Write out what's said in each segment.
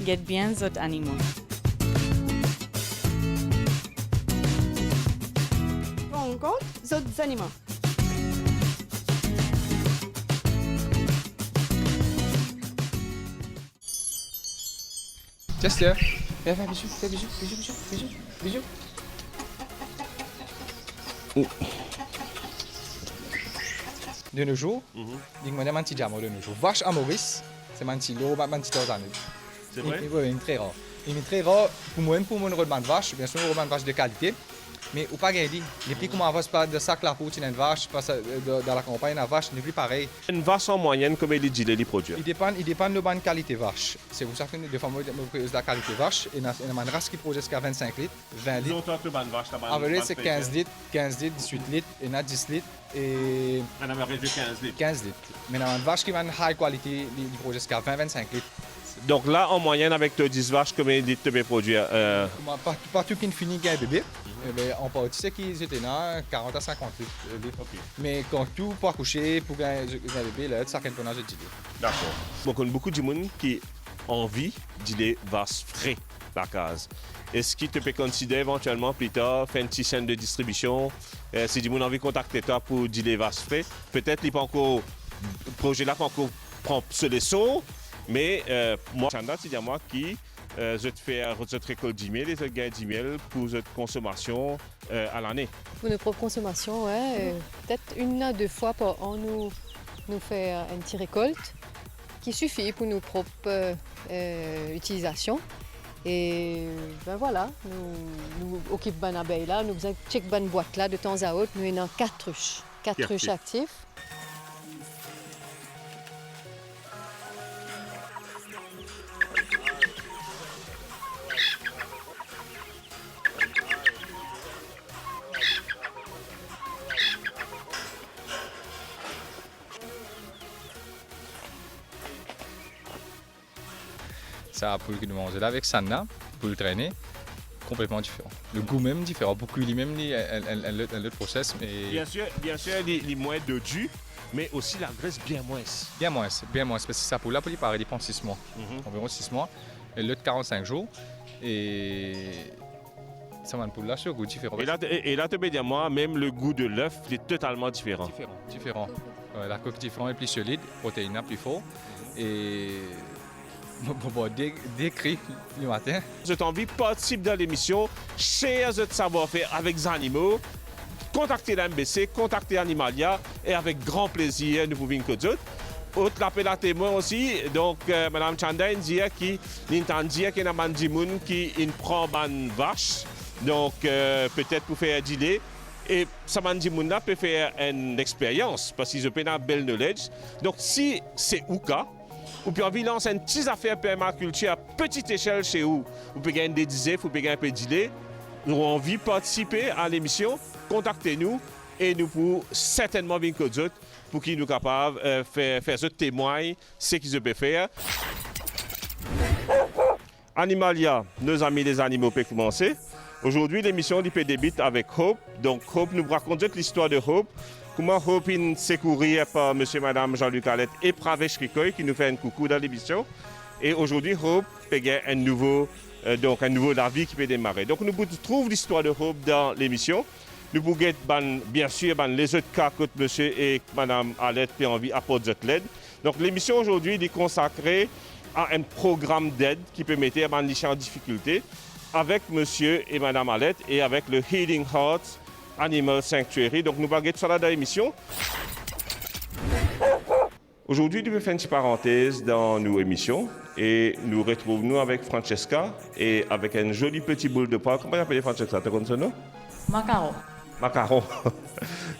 get bien les animaux. On compte les animaux. Chester, viens, bisous, bisous. De nos jours, il y a un petit diamant de nos jours. Vache à Maurice, c'est un petit lot, un petit temps. C'est vrai? Oui, il est très rare. Il est très rare pour moi, une roman de vache, bien sûr, une roman de vache de qualité. Mais ou pas gagné. Depuis qu'on avance pas de sac la peau, une vache, parce que dans la campagne, la vache n'est plus pareil. Une vache en moyenne, combien il dit les produits? Il dépend de la bonne qualité vache. C'est pour ça que nous devons de la qualité vache. Et il y a une race qui produit jusqu'à 25 litres, 20 litres. Longtemps que bonne vache, En vrai, c'est 15 litres, 18 litres, et il y a 10 litres. Et on avait réduit 15 litres. 15 litres. Mais il y a une vache qui va une high quality, il produit jusqu'à 20-25 litres. Donc là, en moyenne, avec 10 vaches, combien de litres tu peux produire? Partout qui finit qu'il y a un bébé, on peut dire qu'ils étaient là 40 à 50 litres. Okay. Mais quand tout pour accoucher, pour gagner un bébé, là, ça fait un tonnage de 10 litres. D'accord. Donc, on a beaucoup de monde qui ont envie d'y vaches frais la case. Est-ce qu'il te peut considérer éventuellement plus tard faire une petite chaîne de distribution? Si du monde a envie de contacter toi pour dire les vaches frais, peut-être qu'il pas encore le projet là pas encore prendre sur les sauts. Mais moi, c'est à moi qui je te fais cette récolte 10 000 et je gagne 10 000 pour cette consommation à l'année. Pour notre propre consommation, ouais, peut-être 1 à 2 fois par an, nous fait une petite récolte qui suffit pour nos propres utilisations. Et ben voilà, nous occupons une abeille là, nous faisons check une boîte là de temps à autre, nous avons 4 ruches, 4 ruches actives. Ça a pour que nous mangeons là avec Sanna, pour le traîner, complètement différent. Le goût même différent, pour cuire même, le process. Mais... Bien sûr, les moins de jus, mais aussi la graisse bien moins. Bien moins, parce que ça pour là, pour il dépend de 6 mois, environ 6 mois, et l'autre 45 jours, et ça va pour là, c'est un goût différent. Et là, tu peux dire, moi, même le goût de l'œuf est totalement différent. Différent. La coque différente est plus solide, protéine plus fort, et... Bon, décrit le matin. J'ai envie de participer dans l'émission, share notre savoir-faire avec les animaux, contacter l'MBC, contacter Animalia et avec grand plaisir nous pouvons que d'autres. Autre appel à témoin aussi, donc Mme Chanda dit qu'il y a un qui prend une vache, donc peut-être pour faire un dîner. Et ça m'a dit que peut faire une expérience parce qu'ils ont une belle knowledge. Donc si c'est ou cas, ou puis envie de lancer une petite affaire permaculture à petite échelle chez vous. Vous pouvez gagner des dizaines, vous pouvez gagner un peu d'idées. Nous avons envie de participer à l'émission, contactez-nous et nous pouvons certainement venir que d'autres pour qu'ils nous capables de faire ce témoin, ce qu'ils peuvent faire. Animalia, nos amis les animaux peuvent commencer. Aujourd'hui, l'émission du débute avec Hope. Donc Hope nous raconte l'histoire de Hope. Comment Hope s'est couru par M. et Mme Jean-Luc Alette et Pravesh Rikoy qui nous fait un coucou dans l'émission. Et aujourd'hui, Hope a un nouveau avis qui peut démarrer. Donc nous trouvons l'histoire de Hope dans l'émission. Nous pouvons bien sûr les autres cas que M. et Mme Alette ont envie d'apporter de l'aide. Donc l'émission aujourd'hui est consacrée à un programme d'aide qui permettait à les gens en difficulté avec M. et Mme Alette et avec le Healing Hearts Animal Sanctuary. Donc nous allons ça là dans l'émission. Aujourd'hui, nous allons faire une petite parenthèse dans nos émissions et nous retrouvons avec Francesca et avec un joli petit boule de pois. Comment appelle Francesca? Tu connais ce nom? Macaron. Macaron.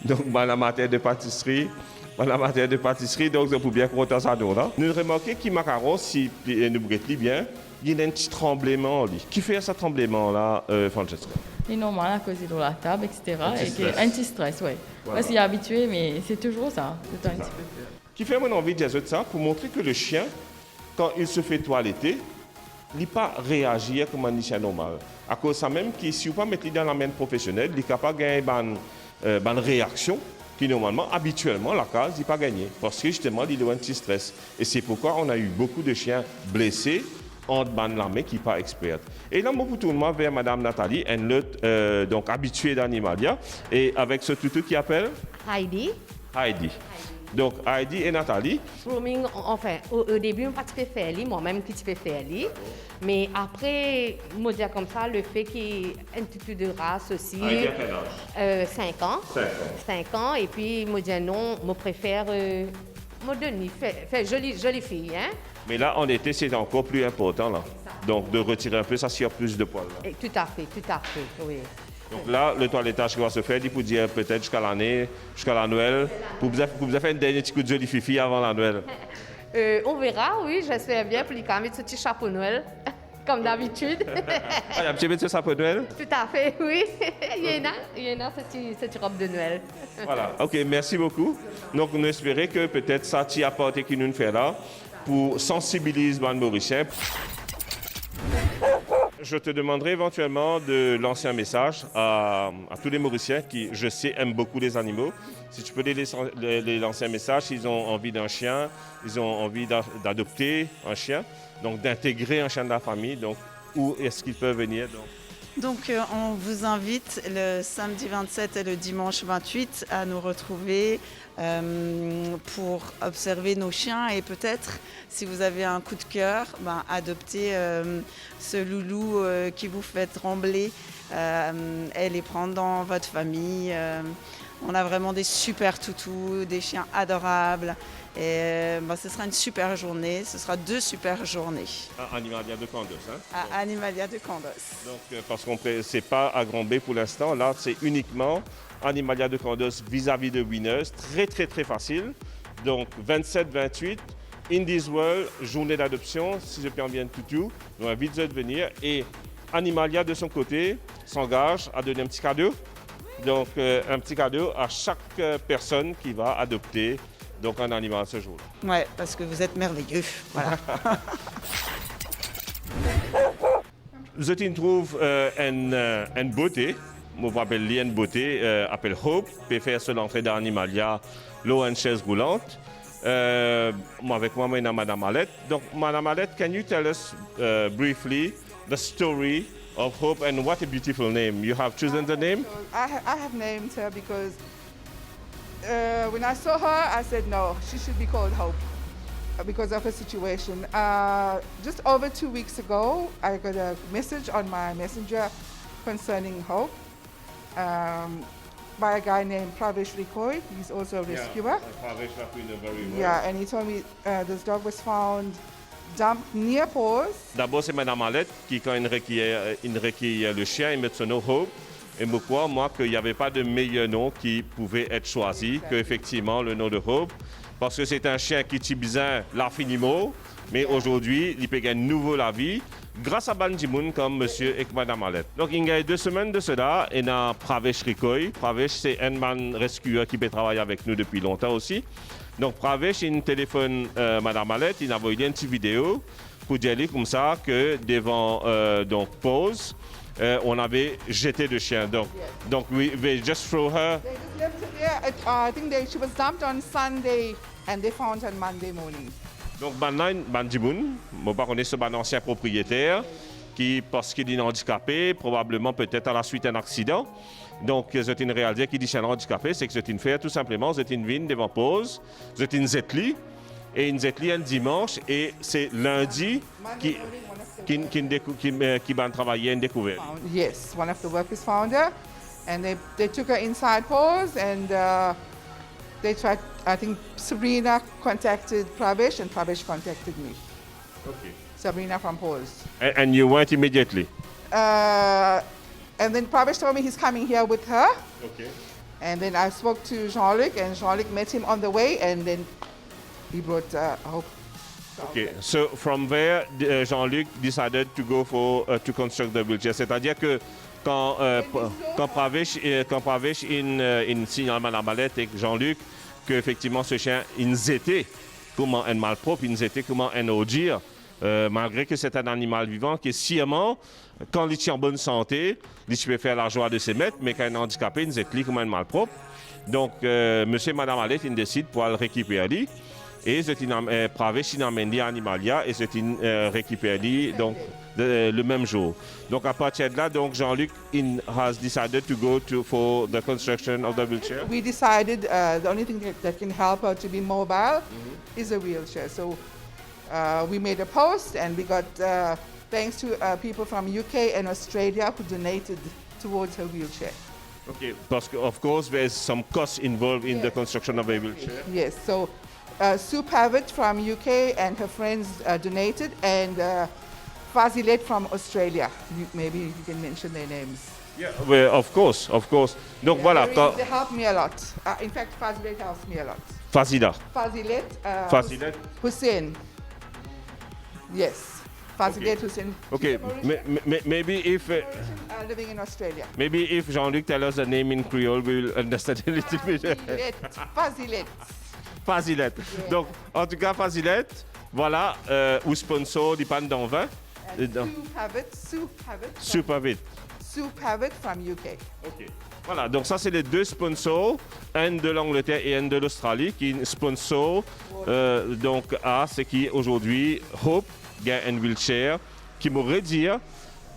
Donc, la matière de pâtisserie. Donc, c'est pour bien compter ça. Nous remarquons que macaron, si nous regardons bien, il y a un petit tremblement. Qui fait ce tremblement-là, Francesca? C'est normal à cause de la table, etc. Un petit stress, oui. Voilà. Parce qu'il est habitué, mais c'est toujours ça. C'est un petit peu peur. Qui fait mon envie de dire ça pour montrer que le chien, quand il se fait toiletter, il ne peut pas réagir comme un chien normal. À cause de ça même, si vous ne mettez dans la main professionnelle, il est capable de gagner une réaction qui normalement, habituellement, la case, il n'est pas gagné. Parce que justement, il a un petit stress. Et c'est pourquoi on a eu beaucoup de chiens blessés entre l'armée qui n'est pas experte. Et là, moi, pour tout le monde, vers Madame Nathalie, une autre donc habituée d'Animalia, et avec ce toutou qui appelle Heidi. Heidi. Donc, Heidi et Nathalie. Grooming, enfin, au début, je ne peux pas faire, moi-même qui peux faire. Mais après, moi dire comme ça, le fait qu'il y ait un toutou de race aussi. Heidi a quel âge? 5 ans. 5 ans. Et puis, moi dire non, je préfère me donner, faire jolie fille. Hein? Mais là, en été, c'est encore plus important, là. Donc, de retirer un peu ça surplus de poils. Et tout à fait, oui. Donc là, le toilettage qui va se faire, il faut dire peut-être jusqu'à l'année, jusqu'à la Noël, pour vous faire un dernier petit coup de jolie fifi avant la Noël. On verra, oui, j'espère bien, pour les mettre ce petit chapeau Noël, comme d'habitude. Ah, il y a un petit peu de chapeau de Noël? Tout à fait, oui. il y en a cette robe de Noël. Voilà, ok, merci beaucoup. Donc, on espérait que peut-être ça t'y apporte qui nous fait là pour sensibiliser les Mauriciens. Je te demanderai éventuellement de lancer un message à tous les Mauriciens qui, je sais, aiment beaucoup les animaux. Si tu peux les lancer un message, s'ils ont envie d'un chien, ils ont envie d'adopter un chien, donc d'intégrer un chien de la famille, donc où est-ce qu'ils peuvent venir Donc on vous invite le samedi 27 et le dimanche 28 à nous retrouver pour observer nos chiens et peut-être, si vous avez un coup de cœur, adopter ce loulou qui vous fait trembler et les prendre dans votre famille. On a vraiment des super toutous, des chiens adorables. Et ce sera une super journée, ce sera 2 super journées. À Animalia de Candos, hein? À Animalia de Candos. Donc, parce qu'on ne sait pas à Grand-B pour l'instant, là, c'est uniquement Animalia de Candos vis-à-vis de Winners. Très, très, très facile. Donc, 27-28, Indies World, journée d'adoption, si je prends bien toutou. Donc, invite de venir. Et Animalia, de son côté, s'engage à donner un petit cadeau. Donc, un petit cadeau à chaque personne qui va adopter donc un animal ce jour-là. Ouais, parce que vous êtes merveilleux. Voilà. Je trouve une beauté, je m'appelle une beauté, appelle Hope, peut faire sur l'entrée d'Animalia, l'eau une chaise roulante. Avec moi, je suis Madame Alette. Donc, Madame Alette, can you tell us briefly the story of Hope and what a beautiful name? You have chosen the name? I have named her because when I saw her, I said no, she should be called Hope because of her situation. Just over 2 weeks ago, I got a message on my messenger concerning Hope by a guy named Pravesh Rikoy. He's also a rescuer. Yeah, and he told me this dog was found dumped near Paws. D'abord, c'est Madame Alette qui, quand il requiert le chien, il met son nom Hope. Et pourquoi, moi, qu'il n'y avait pas de meilleur nom qui pouvait être choisi qu'effectivement le nom de Hope. Parce que c'est un chien qui tibizin l'infiniment, mais aujourd'hui, il peut gagner nouveau la vie grâce à Bandimoun comme monsieur et Madame Alette. Donc, il y a 2 semaines de cela, il y a Pravesh Rikoy. Pravesh, c'est un man rescueur qui peut travailler avec nous depuis longtemps aussi. Donc, Pravesh, il téléphone Madame Alette, il a envoyé une petite vidéo pour dire comme ça que devant donc Pause, on avait jeté le chien. Donc we just throw her. They just left her there. I think she was dumped on Sunday and they found her on Monday morning. Donc maintenant, Bandimoun, je ne connais pas ce ancien propriétaire qui, parce qu'il est handicapé, probablement peut-être à la suite d'un accident. Donc, c'est une réalité qui dit chien handicapé, c'est que c'est une fait tout simplement, c'est une vigne devant Pause, c'est une zetli, et une zetli un dimanche, et c'est lundi qui va travailler une découverte. Yes, one of the workers found her, and they took her inside Paws, and they tried. I think Sabrina contacted Pravesh, and Pravesh contacted me. Okay. Sabrina from Paws. And you went immediately. And then Pravesh told me he's coming here with her. Okay. And then I spoke to Jean-Luc, and Jean-Luc met him on the way, and then he brought Hope. Okay, so from there, Jean-Luc decided to go for to construct the wheelchair. C'est-à-dire que quand Pravesh signale Madame Alette et Jean-Luc qu'effectivement ce chien, il était comment un malpropre, il était comment un odeur, malgré que c'est un animal vivant qui est sciemment, quand il est en bonne santé, il peut faire la joie de ses maîtres, mais quand il est handicapé, il est comme un malpropre. Donc, monsieur et madame Alette, ils décident pour le récupérer. et c'est une prave Chinamendi Animalia et c'est une récupérée donc le même jour. Donc à partir de là, donc Jean-Luc has decided to go for the construction of the wheelchair. We decided the only thing that can help her to be mobile is a wheelchair. So we made a post and we got thanks to people from UK and Australia who donated towards her wheelchair. Okay, because of course there's some cost involved in the construction of a wheelchair. Yes, so Sue Pavitt from UK and her friends donated, and Fazilet from Australia. Maybe you can mention their names. Yeah, well, of course. Donc voilà. They helped me a lot. In fact, Fazilet helps me a lot. Fazila. Fazilet Hussein. Yes. Fazilet Hussein. Okay, maybe if living in Australia. maybe if Jean-Luc tell us the name in Creole, we will understand a little bit. Fazilet. Fazilet. Donc, en tout cas, Fazilet, voilà, ou sponsor du pan d'envin. Super vite. Sue Pavitt from UK. Ok. Voilà, donc ça, c'est les deux sponsors, un de l'Angleterre et un de l'Australie, qui sponsor donc à ce qui aujourd'hui Hope gagne un wheelchair, qui m'aurait dit,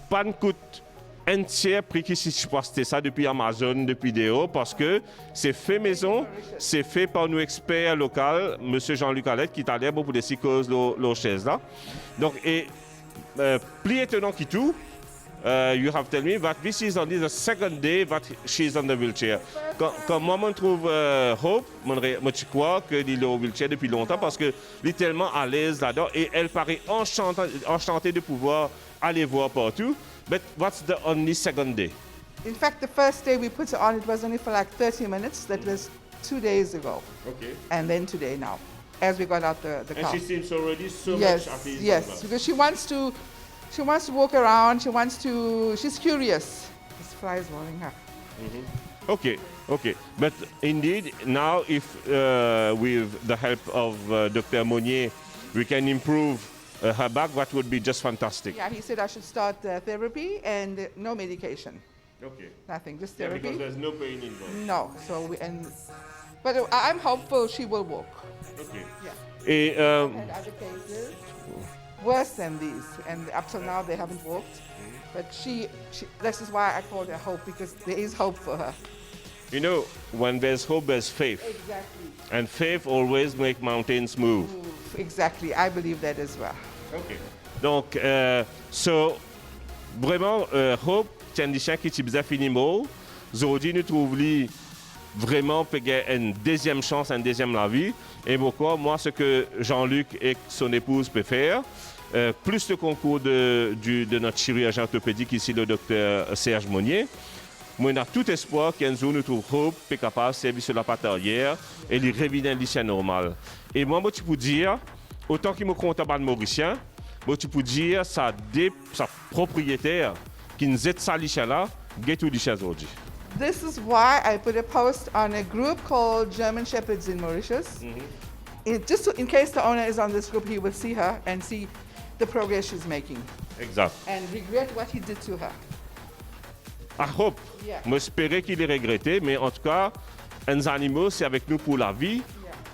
pas de coûte un tiers prix qui si je peux acheter ça depuis Amazon, depuis Déo, parce que c'est fait maison, c'est fait par nos experts locaux, M. Jean-Luc Alette, qui est allé pour des causes leur chaise là. Donc, et plus étonnant que tout, you have told me that this is only the second day that she's on the wheelchair. Quand moi, je trouve Hope, je crois qu'elle est au wheelchair depuis longtemps parce qu'elle est tellement à l'aise là-dedans et elle paraît enchantée de pouvoir aller voir partout. But what's the only second day? In fact, the first day we put her on, it was only for like 30 minutes. That was 2 days ago. Okay. And then today now, as we got out the car. And she seems already so yes, much at ease. yes, because she wants to walk around. She's curious. This fly is worrying her. Mm-hmm. Okay. But indeed, now if with the help of Dr. Monnier, we can improve her back, that would be just fantastic. Yeah, he said I should start therapy and no medication. Okay. Nothing, just Yeah, therapy. because there's no pain involved. No, but I'm hopeful she will walk. Okay. Yeah. Et And other cases worse than these, and up till now they haven't walked. But she this is why I called her Hope, because there is hope for her. you know, when there's hope, there's faith. Exactly. And faith always makes mountains move. Exactly. I believe that as well. Okay. Donc, vraiment, Hope, c'est un chien qui est finiment. Aujourd'hui, nous trouvons vraiment une deuxième chance, une deuxième la vie. Et pourquoi, moi, ce que Jean-Luc et son épouse peuvent faire, plus le concours de notre chirurgien orthopédique ici, le docteur Serge Monnier, moi, on a tout espoir qu'un jour, nous trouvons Hope est capable de servir sur la patte arrière et lui revenir un chien normal. Et moi, tu peux dire, autant qu'il me compte à de Mauricien, moi, tu peux dire, sa propriétaire qui nous aide ça, là, get to chien aujourd'hui. This is why I put a post on a group called German Shepherds in Mauritius. Just in case the owner is on this group, he will see her and see the progress she's making. Exact. And regret what he did to her. I hope. Yeah. J'espérais qu'il ait regretté, mais en tout cas, les animaux, c'est avec nous pour la vie. Yeah.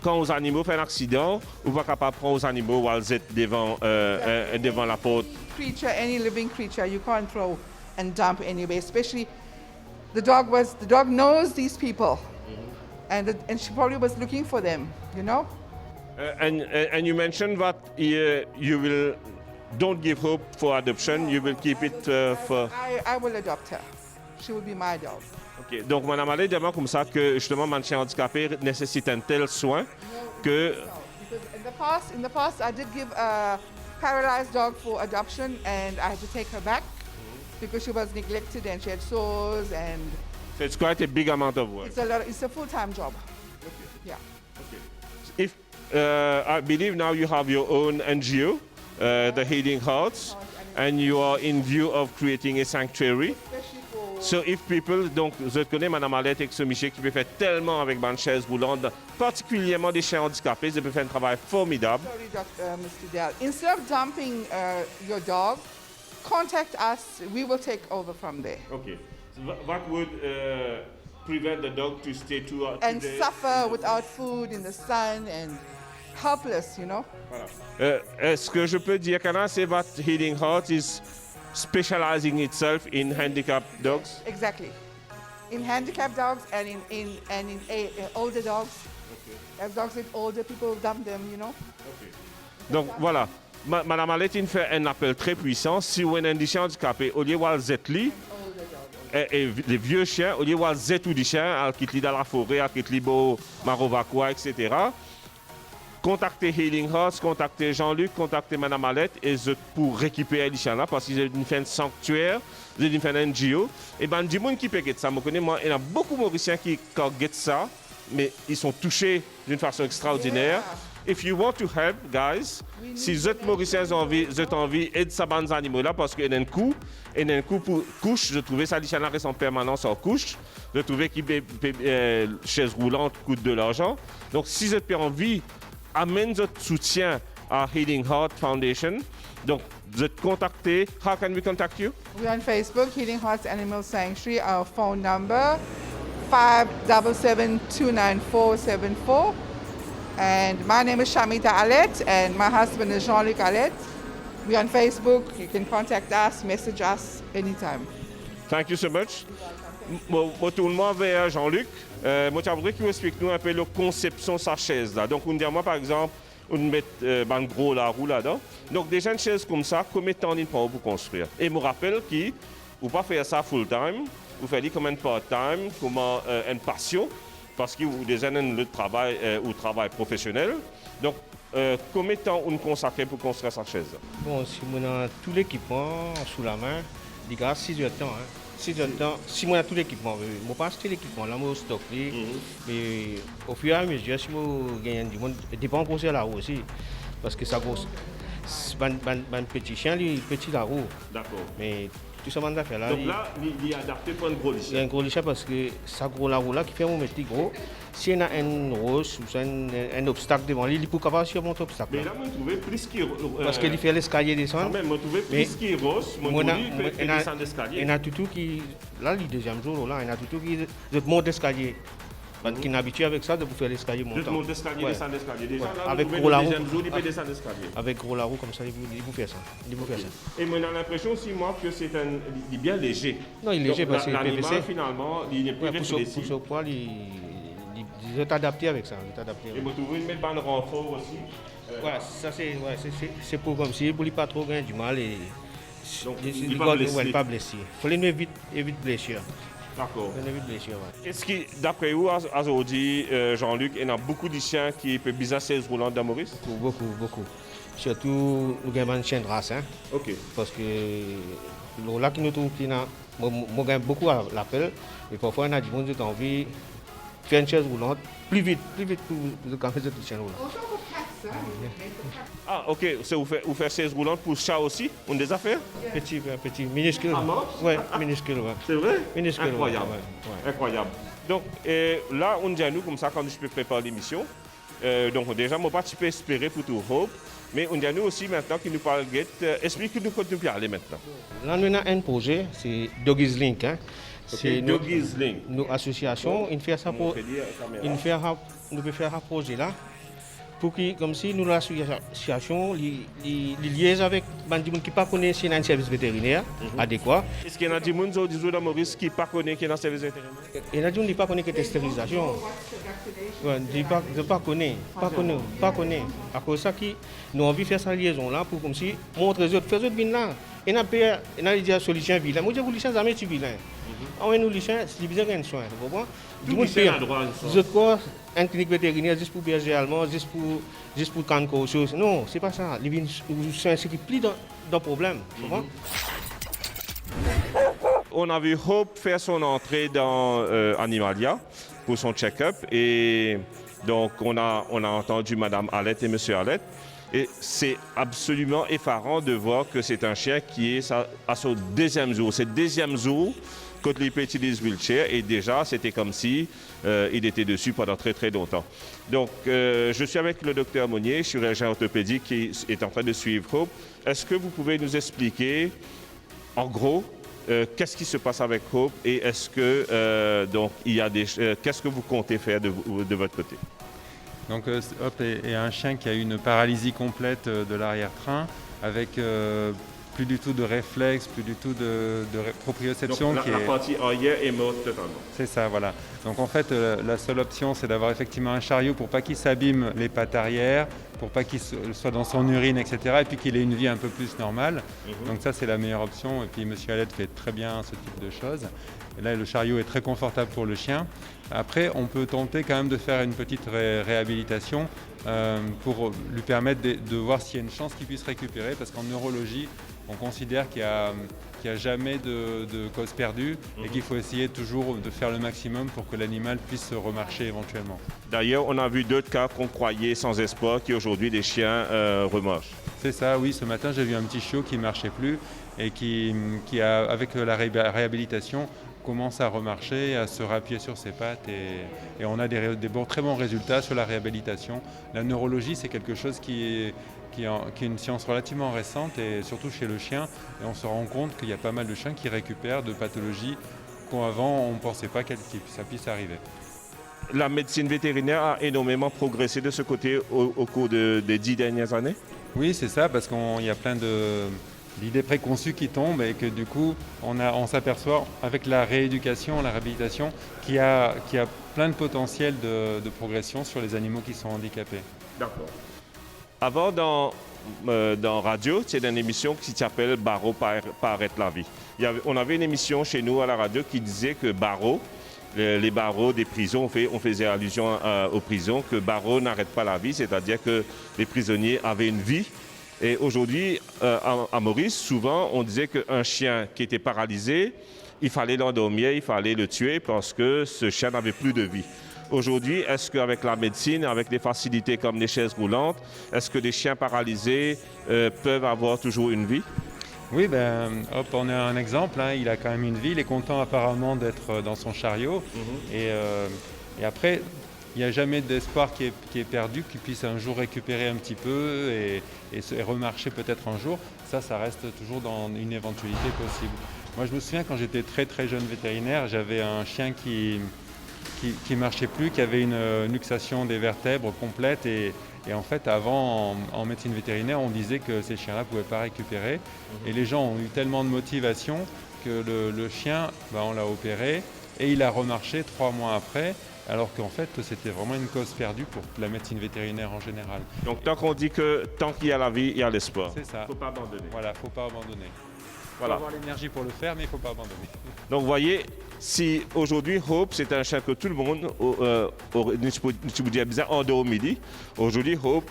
Quand les animaux font un accident, on va capable prendre les animaux ou ils être devant la porte. Any living creature, you can't throw and dump anyway. Especially the dog knows these people, and she probably was looking for them. You know. And you mentioned that you will don't give Hope for adoption. You will keep it for. I will adopt her. She will be my dog. Okay. Donc, madame allait dire comme ça que justement, mon chien handicapé nécessite un tel soin que. No, because in the past, I did give a paralyzed dog for adoption, and I had to take her back because she was neglected and she had sores, and It's quite a big amount of work. it's a full-time job. Okay. Yeah. Okay. If I believe now you have your own NGO, the Healing Hearts, and you are in view of creating a sanctuary. Especially for So if people, donc je connais Madame Alette et Michel qui peut faire tellement avec une chaise roulante, particulièrement des chiens handicapés, ils peuvent faire un travail formidable. Sorry, Mr. Dell. Instead of dumping your dog, contact us. We will take over from there. Okay. So what would prevent the dog to stay 2 or 3 And days? suffer without food in the sun, and helpless, you know. Est-ce que je peux dire qu'Anna, c'est that Healing Heart is specializing itself in handicapped dogs? Exactly. In handicapped dogs and in older dogs. As dogs with older people dump them, you know. Donc voilà, Madame Aletine fait un appel très puissant. Si vous avez un chien handicapé, au lieu de Z-li, et les vieux chiens, au lieu de Z ou des chiens, qui sont dans la forêt, qui sont dans Marovacois, etc., contactez Healing Hearts, contactez Jean-Luc, contactez Madame Alette et pour récupérer les chiens là, parce qu'ils ont fait un sanctuaire, ils ont fait un NGO. Et bien, du monde qui peut ça, je connais, moi, il y a beaucoup de Mauriciens qui guettent ça, mais ils sont touchés d'une façon extraordinaire. If you want to help, guys, si vous êtes Mauriciens, vous avez envie d'aider ces bandes animaux là, parce qu'il y a un coût pour couche, je trouvais ça, les chiens restent en permanence en couche, je trouvais que chaise roulante coûte de l'argent. Donc, si vous avez envie, amène votre soutien à Healing Heart Foundation. Donc, vous êtes contacté. How can we contact you? We're on Facebook, Healing Hearts Animal Sanctuary. Our phone number, 577-29474. And my name is Shamita Alette, and my husband is Jean-Luc Alette. We're on Facebook. You can contact us, message us anytime. Thank you so much. Moi, tournement vers Jean-Luc. Moi, je voudrais qu'il nous explique nous un peu la conception de sa chaise là. Donc, on dit moi, par exemple, on met un gros la roue là-dedans. Donc, déjà une chaise comme ça, combien de temps il prend pour construire? Et je me rappelle qu'il ne faut pas faire ça full-time, vous faites comme un part-time, comme une passion, parce que vous déjà un travail ou travail professionnel. Donc, combien de temps on consacre pour construire sa chaise? Bon, si on a tout l'équipement sous la main, il y a 6 heures de temps. 6 heures de temps, si on a tout l'équipement, je ne vais pas acheter l'équipement, là, je vais stocker. Mais au fur et à mesure, si je gagne du monde, ça dépend de la roue aussi. Parce que ça grosse. Un petit chien, il est petit la roue. D'accord. Mais tout ça, on a fait là. Donc là, il est adapté pour un gros lichet. Il y a un gros lichet parce que ça gros la roue là qui fait mon métier gros. Si on a un rose ou un obstacle devant lui, il peut capable surmonter l'obstacle. Mais là, on trouve plus qu'il parce qu'il fait l'escalier descendre. Même, on trouve plus qu'il rose, on fait descendre l'escalier. Il y a tout qui, là, le deuxième jour, là, il y a tout qui monte l'escalier. Parce qu'il est habitué avec ça de faire l'escalier montant. Monter l'escalier, descendre l'escalier. Déjà, là, avec gros la roue. Il peut descendre l'escalier. Avec gros la roue comme ça, il vous fait ça. Et moi, j'ai l'impression aussi, moi, que c'est bien léger. Non, il est léger parce que l'animal, finalement, il est plus réfléchi. Pour ce poids, il est adapté avec ça. Et vous trouvez une bande renfort aussi. Ça c'est pour comme si, pour ne pas trop gagner du mal et donc, il ne pas blesser. Il faut éviter blessure. D'accord. Est-ce que, d'après vous, aujourd'hui, Jean-Luc, il y a beaucoup de chiens qui peuvent bien 16 roulantes dans Maurice? Beaucoup. Surtout, nous avons un chien de race. Ok. Parce que là, qui nous trouve, moi, j'aime beaucoup l'appel. Et parfois, on a du monde qui a envie de faire une chaise roulante plus vite pour quand faire une chaise roulante. Ah, ok. Vous faites 16 roulantes pour chat aussi? On a des affaires? Petit, minuscule. Oui, minuscule. C'est vrai? Minuscule. Incroyable. Incroyable. Donc, là, on dit à nous, comme ça, quand je peux préparer l'émission. Donc, déjà, moi, je peux espérer pour tout Hope. Mais on dit à nous aussi maintenant qu'il nous parle de explique-nous quoi nous parler maintenant. Là, nous avons un projet, c'est Doggies Link. C'est Doggies Link. Nos associations, nous peut faire un projet là. Pour que, comme si nous, l'association, liaise avec des gens qui ne connaissent pas un service vétérinaire adéquat. Est-ce qu'il y a des gens dans Maurice qui ne connaissent pas un service vétérinaire? Il y a des gens qui ne connaissent pas la stérilisation. Ils ne connaissent pas. À cause de ça, nous avons envie de faire cette liaison-là pour comme si montrer aux autres, faire autres bien là. Il y a des solutions vilaines. Moi, je dis que jamais tu vilain. On a des solutions, c'est besoin d'un soin. Vous comprenez? Vous êtes quoi? Une clinique vétérinaire juste pour berger allemand, juste pour quand quelque chose. Non, c'est pas ça. C'est un qui plie dans le problème. On a vu Hope faire son entrée dans Animalia pour son check-up et donc on a entendu Madame Alette et Monsieur Alette et c'est absolument effarant de voir que c'est un chien qui est à son deuxième jour. C'est le deuxième jour quand il peut utiliser le wheelchair et déjà c'était comme si il était dessus pendant très très longtemps. Donc je suis avec le docteur Monnier, chirurgien orthopédique qui est en train de suivre Hope. Est-ce que vous pouvez nous expliquer en gros qu'est-ce qui se passe avec Hope et est-ce que donc il y a qu'est-ce que vous comptez faire de votre côté? Donc Hop est un chien qui a eu une paralysie complète de l'arrière-train avec plus du tout de réflexe, plus du tout de proprioception. Donc la partie arrière est morte totalement. C'est ça, voilà. Donc en fait, la seule option, c'est d'avoir effectivement un chariot pour pas qu'il s'abîme les pattes arrière, pour pas qu'il soit dans son urine, etc. Et puis qu'il ait une vie un peu plus normale. Donc ça, c'est la meilleure option. Et puis Monsieur Alette fait très bien ce type de choses. Et là, le chariot est très confortable pour le chien. Après, on peut tenter quand même de faire une petite réhabilitation pour lui permettre de voir s'il y a une chance qu'il puisse récupérer. Parce qu'en neurologie, on considère qu'il n'y a jamais de cause perdue et qu'il faut essayer toujours de faire le maximum pour que l'animal puisse remarcher éventuellement. D'ailleurs, on a vu d'autres cas qu'on croyait sans espoir qui aujourd'hui des chiens remarchent. C'est ça, oui. Ce matin, j'ai vu un petit chiot qui ne marchait plus et qui avec la réhabilitation, commence à remarcher, à se rappuyer sur ses pattes et on a des très bons résultats sur la réhabilitation. La neurologie, c'est quelque chose qui est une science relativement récente et surtout chez le chien. Et on se rend compte qu'il y a pas mal de chiens qui récupèrent de pathologies qu'avant on ne pensait pas que ça puisse arriver. La médecine vétérinaire a énormément progressé de ce côté au cours des 10 dernières années? Oui, c'est ça, parce qu'il y a plein d'idées préconçues qui tombent et que du coup on s'aperçoit avec la rééducation, la réhabilitation qu'il y a plein de potentiel de progression sur les animaux qui sont handicapés. D'accord. Avant dans radio, c'est une émission qui s'appelle Barreau arrête la vie. On avait une émission chez nous à la radio qui disait que Barreau, les barreaux des prisons, on faisait allusion aux prisons, que Barreau n'arrête pas la vie, c'est-à-dire que les prisonniers avaient une vie. Et aujourd'hui, à Maurice, souvent, on disait qu'un chien qui était paralysé, il fallait l'endormir, il fallait le tuer parce que ce chien n'avait plus de vie. Aujourd'hui, est-ce qu'avec la médecine, avec des facilités comme les chaises roulantes, est-ce que les chiens paralysés peuvent avoir toujours une vie? Oui, Hop, on a un exemple, hein, il a quand même une vie, il est content apparemment d'être dans son chariot. Et après, il n'y a jamais d'espoir qui est perdu, qu'il puisse un jour récupérer un petit peu et remarcher peut-être un jour. Ça reste toujours dans une éventualité possible. Moi, je me souviens quand j'étais très très jeune vétérinaire, j'avais un chien qui marchait plus, qui avait une luxation des vertèbres complète et en fait avant en médecine vétérinaire on disait que ces chiens-là ne pouvaient pas récupérer et les gens ont eu tellement de motivation que le chien, on l'a opéré et il a remarché 3 mois après alors qu'en fait c'était vraiment une cause perdue pour la médecine vétérinaire en général. Donc tant qu'on dit que tant qu'il y a la vie, il y a l'espoir. C'est ça. Il ne faut pas abandonner. Voilà, il ne faut pas abandonner. Voilà. Il faut avoir l'énergie pour le faire, mais il ne faut pas abandonner. Donc vous voyez, si aujourd'hui Hope, c'est un chien que tout le monde, en dehors midi, aujourd'hui Hope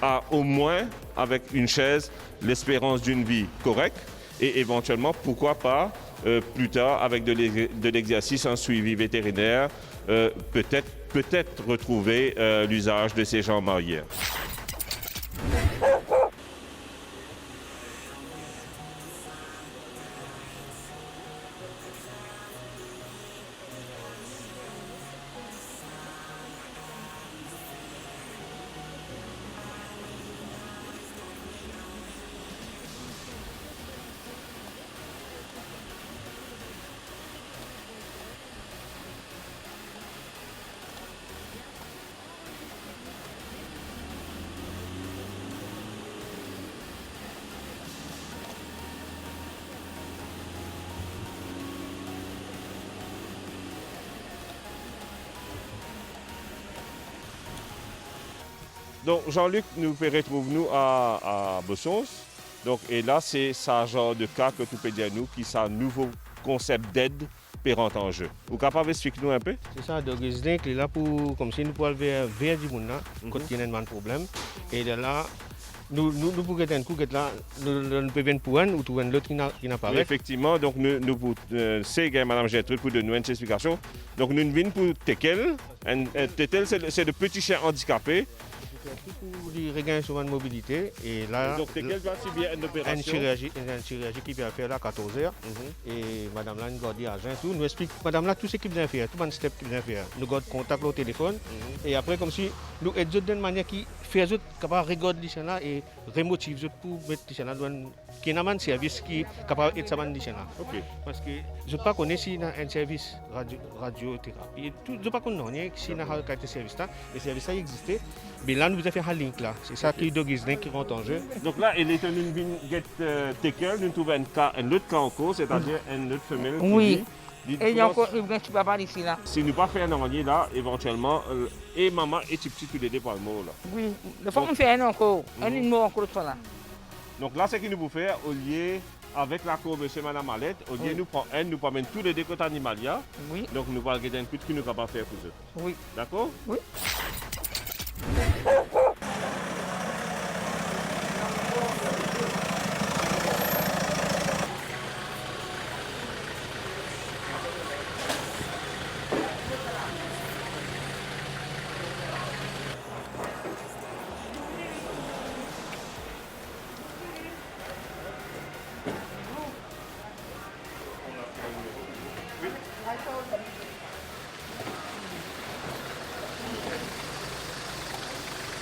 a au moins, avec une chaise, l'espérance d'une vie correcte et éventuellement, pourquoi pas, plus tard, avec de l'exercice, un suivi vétérinaire, peut-être retrouver l'usage de ces jambes arrière. Donc Jean-Luc nous fait retrouver à Bessons. Donc, et là, c'est ça genre de cas que tu peux dire nous, qui c'est un nouveau concept d'aide pérante en jeu. Vous êtes capable d'expliquer-nous un peu? C'est ça, donc Resident est là pour, comme si nous pouvons vers du monde quand il y a un problème. Et de là, nous pouvons être un coup, nous pouvons pour un ou tout un autre qui n'a pas. Effectivement, donc nous c'est Madame Gertrude pour donner une explication. Donc nous venons pour Tekel. Tekel, c'est le petit chien handicapé pour les regains sur une mobilité. Et là, Donc, quelle va subir une opération? une chirurgie qui vient faire là à 14h. Et madame là, nous garde l'argent, tout. Nous explique, madame là, tout ce qu'il vient faire, tout le step qu'il vient faire. Nous garde contact au téléphone. Et après, comme si nous aidons d'une manière qui fait les autres capables de regarder les là et remotive les autres pour mettre les là dans qui est un service qui est capable d'aider ça là. Parce que je ne sais pas connaître si un service radiothérapie. Je ne sais pas connaître si un service là. Le service là existait. Mais là, nous avons fait un link là. C'est ça qui rentre en jeu. Donc là, il est une get tackle, nous trouvons un autre cas en cause, c'est-à-dire une autre femelle. Oui. Et il y a encore un petit papa ici là. Si nous pas faire un là, éventuellement, et maman et petit tous les deux par le mot là. Oui, le fois qu'on fait un encore, un numéro encore là. Donc là, ce que nous pouvons faire, au lieu, avec l'accord monsieur et madame Mallette, au lieu nous prendre un, nous promène tous les deux côtés animalia. Oui. Donc nous allons regarder un peu ce que nous sommes capables de faire pour eux. Oui. D'accord? Oui.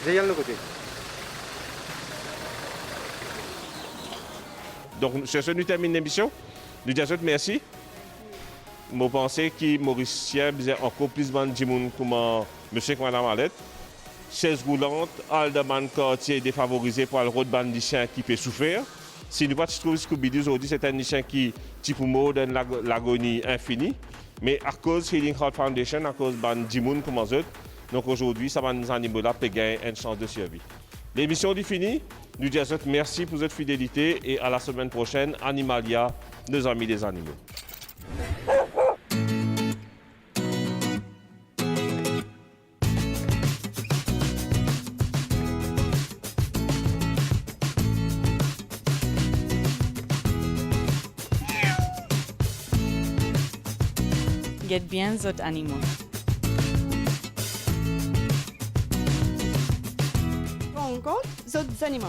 J'ai le côté. Donc, c'est ce que nous terminons l'émission. Nous disons merci. Je pense que Mauricien faisait encore plus de monde comme monsieur et madame Mallette. Chaise roulante, Alderman quartier défavorisé pour le road band de chien qui peut souffrir. Si nous ne trouvons pas aujourd'hui, c'est un chien qui type dans l'agonie infinie. Mais à cause de Healing Heart Foundation, à cause de Jimoun comme eux, donc aujourd'hui, ça va nous animer là pour gagner une chance de survie. L'émission est finie. Nous disons merci pour votre fidélité et à la semaine prochaine. Animalia, nos amis des animaux. Get bien les animaux. Encore, les animaux.